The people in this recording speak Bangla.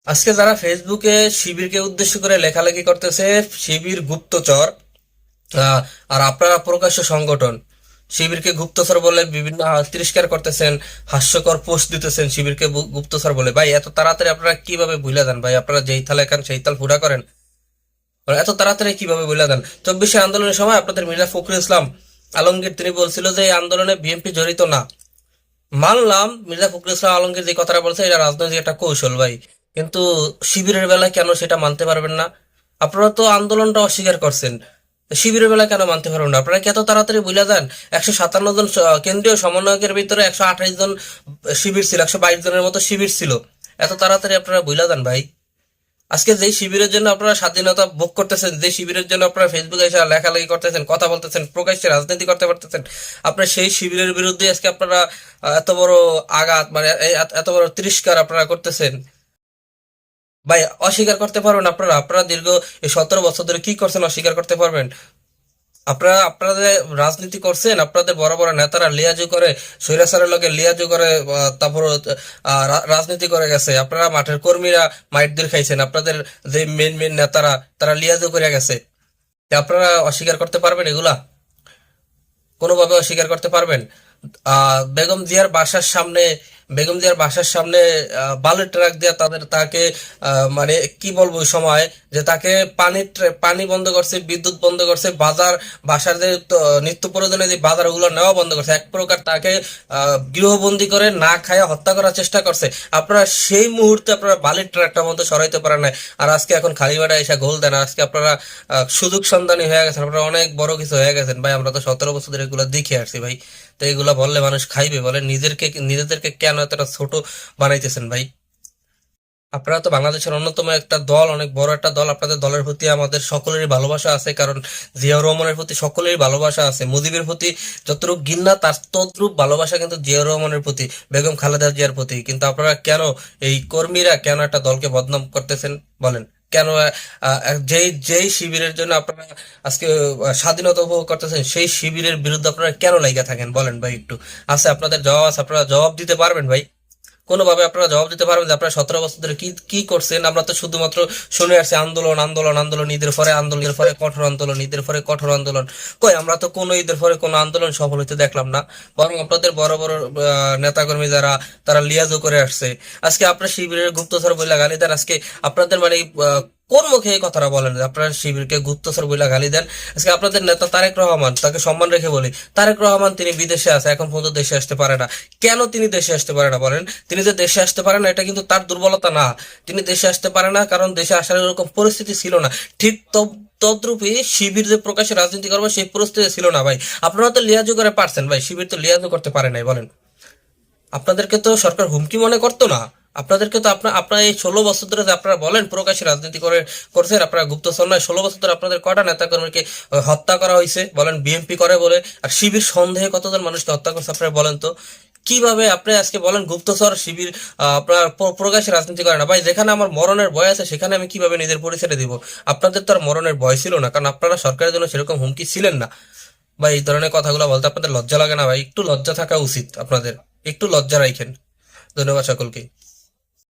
আজকে যারা ফেসবুকে শিবিরকে উদ্দেশ্য করে লেখালেখি করতেছে, শিবির গুপ্তচর, আর আপনারা প্রকাশ্য সংগঠন, শিবিরকে গুপ্তচর বলে বিভিন্ন তিরস্কার করতেছেন, হাস্যকর পোস্ট দিতেছেন শিবিরকে গুপ্তচর বলে। ভাই এত তাড়াতাড়ি আপনারা কিভাবে ভুলে যান? ভাই আপনারা যেই তালে খান সেই তাল ফুটা করেন, এত তাড়াতাড়ি কিভাবে ভুলে যান? 24শে আন্দোলনের সময় আপনাদের মির্জা ফখরুল ইসলাম আলমগীর তিনি বলছিল যে এই আন্দোলনে বিএনপি জড়িত না। মানলাম মির্জা ফখরুল ইসলাম আলমগীর যে কথাটা বলছে এটা রাজনৈতিক একটা কৌশল ভাই, কিন্তু শিবিরের বেলায় কেন সেটা মানতে পারবেন না? আপনারা তো আন্দোলনটা অস্বীকার করছেন, শিবিরের বেলায় কেন মানতে পারবেন না? আপনারা কি এত তাড়াতাড়ি বুঝলে যান? 157 জন কেন্দ্রীয় সমন্বয়কের ভিতরে 128 জন শিবির ছিল, 122 জনের মতো শিবির ছিল। এত তাড়াতাড়ি আপনারা বুঝলে যান ভাই? আজকে যেই শিবিরের জন্য আপনারা স্বাধীনতা ভোগ করতেছেন, যে শিবিরের জন্য আপনারা ফেসবুকে এসে লেখালেখি করতেছেন, কথা বলতেছেন, প্রকাশ্যে রাজনীতি করতে পারতেছেন, আপনারা সেই শিবিরের বিরুদ্ধে আজকে আপনারা এত বড় আঘাত, মানে এত বড় তিরস্কার আপনারা করতেছেন। ভাই অস্বীকার করতে পারবেন? আপনারা আপনারা দীর্ঘ এই 17 বছর ধরে কি করছেন অস্বীকার করতে পারবেন? আপনারা আপনাদের রাজনীতি করছেন, আপনাদের বড় বড় নেতারা লিয়াজু করে, স্বৈরাচারের লগে লিয়াজু করে, তারপর রাজনীতি করে গেছে। আপনারা মাঠের কর্মীরা মাইটদের খাইছেন, আপনাদের যে মেন মেন নেতারা তারা লিয়াজু করে গেছে। তা আপনারা অস্বীকার করতে পারবেন এগুলা? কোনোভাবে অস্বীকার করতে পারবেন? বেগম জিয়ার বাসার সামনে, বেগম জিয়ার বাসার সামনে বালুর ট্রাক দিয়ে তাকে মানে কি বলবো ওই সময়, যে তাকে পানি বন্ধ করছে, বিদ্যুৎ বন্ধ করছে, বাজার, বাসার যে নিত্য প্রয়োজনীয় যে বাজার ওগুলো নেওয়া বন্ধ করছে, এক প্রকার তাকে গৃহবন্দী করে না খায়া হত্যা করার চেষ্টা করছে। আপনারা সেই মুহূর্তে আপনারা বালির ট্রাকটা মধ্যে সরাইতে পারেন নাই, আর আজকে এখন খালি বেড়া এসে গোল দেন। আজকে আপনারা সুযোগ সন্ধানী হয়ে গেছেন, আপনারা অনেক বড় কিছু হয়ে গেছেন ভাই। আমরা তো 17 বছর ধরে এগুলো দেখে আসছি ভাই। তো এগুলা বললে মানুষ খাইবে? বলে নিজেদেরকে কেন এতটা ছোট বানাইতেছেন ভাই? আপনারা তো বাংলাদেশের অন্যতম একটা দল, অনেক বড় একটা দল। আপনাদের দলের প্রতি আমাদের সকলেরই ভালোবাসা আছে, কারণ জিয়াউর রহমানের প্রতি সকলেরই ভালোবাসা আছে। মুজিবের প্রতি যতটুকু ঘৃণা তার তদ্রূপ ভালোবাসা কিন্তু জিয়াউর রহমানের প্রতি, বেগম খালেদা জিয়ার প্রতি। কিন্তু আপনারা কেন, এই কর্মীরা কেন একটা দলকে বদনাম করতেছেন বলেন? কেন যেই যেই শিবিরের জন্য আপনারা আজকে স্বাধীনতা উপভোগ করতেছেন, সেই শিবিরের বিরুদ্ধে আপনারা কেন লাইগা থাকেন বলেন ভাই? একটু আছে আপনাদের জবাব আছে, আপনারা জবাব দিতে পারবেন ভাই? কোনোভাবে আপনারা জবাব দিতে পারবেন যে আপনারা 17 বছর ধরে কি কি করছেন? আমরা তো শুধুমাত্র শুনে আসছি আন্দোলন আন্দোলন আন্দোলন, ঈদের পরে আন্দোলন, ঈদের পরে কঠোর আন্দোলন, ঈদের পরে কঠোর আন্দোলন। কই আমরা তো কোনো ঈদের পরে কোনো আন্দোলন সফল হইতে দেখলাম না। বরং আপনাদের বড় বড় নেতাকর্মী যারা, তারা লিয়াজও করে আসছে। আজকে আপনার শিবিরের গুপ্তচর বইলা গালি দেন, আজকে আপনাদের মানে কোন মুখে এই কথাটা বলেন যে আপনারা শিবিরকে গুপ্তচর বইলা গালি দেন? আজকে আপনাদের নেতা তারেক রহমান, তাকে সম্মান রেখে বলি, তারেক রহমান তিনি বিদেশে আছে, এখন পর্যন্ত দেশে আসতে পারে না। কেন তিনি দেশে আসতে পারে না বলেন? তিনি যে দেশে আসতে পারে না এটা কিন্তু তার দুর্বলতা না। তিনি দেশে আসতে পারে না কারণ দেশে আসার এরকম পরিস্থিতি ছিল না। ঠিক তদ্রূপই শিবির যে প্রকাশ্যে রাজনীতি করবে সেই পরিস্থিতি ছিল না ভাই। আপনারা তো লিয়াজু করে পারছেন ভাই, শিবির তো লিয়াজু করতে পারে নাই বলেন? আপনাদেরকে তো সরকার হুমকি মনে করতো না? আপনাদেরকে তো আপনার এই 16 বছর ধরে যে আপনারা বলেন প্রকাশ্যে রাজনীতি করছেন, আপনারা গুপ্তচর নয়, 16 বছর ধরে আপনাদের কয়টা নেতা কর্মীকে হত্যা করা হয়েছে বলেন? বিএনপি করে বলে। আর শিবির সন্দেহে কতজন মানুষকে হত্যা করছে আপনারা বলেন তো? কিভাবে আপনি আজকে বলেন গুপ্তচর শিবির আপনার প্রকাশ্যে রাজনীতি করে না? ভাই যেখানে আমার মরণের ভয় আছে সেখানে আমি কিভাবে নিজের পরিচয় দিব? আপনাদের তো আর মরণের ভয় ছিল না, কারণ আপনারা সরকারের জন্য সেরকম হুমকি ছিলেন না। ভাই এই ধরনের কথাগুলো বলতে আপনাদের লজ্জা লাগে না ভাই? একটু লজ্জা থাকা উচিত আপনাদের, একটু লজ্জা রাখেন। ধন্যবাদ সকলকে।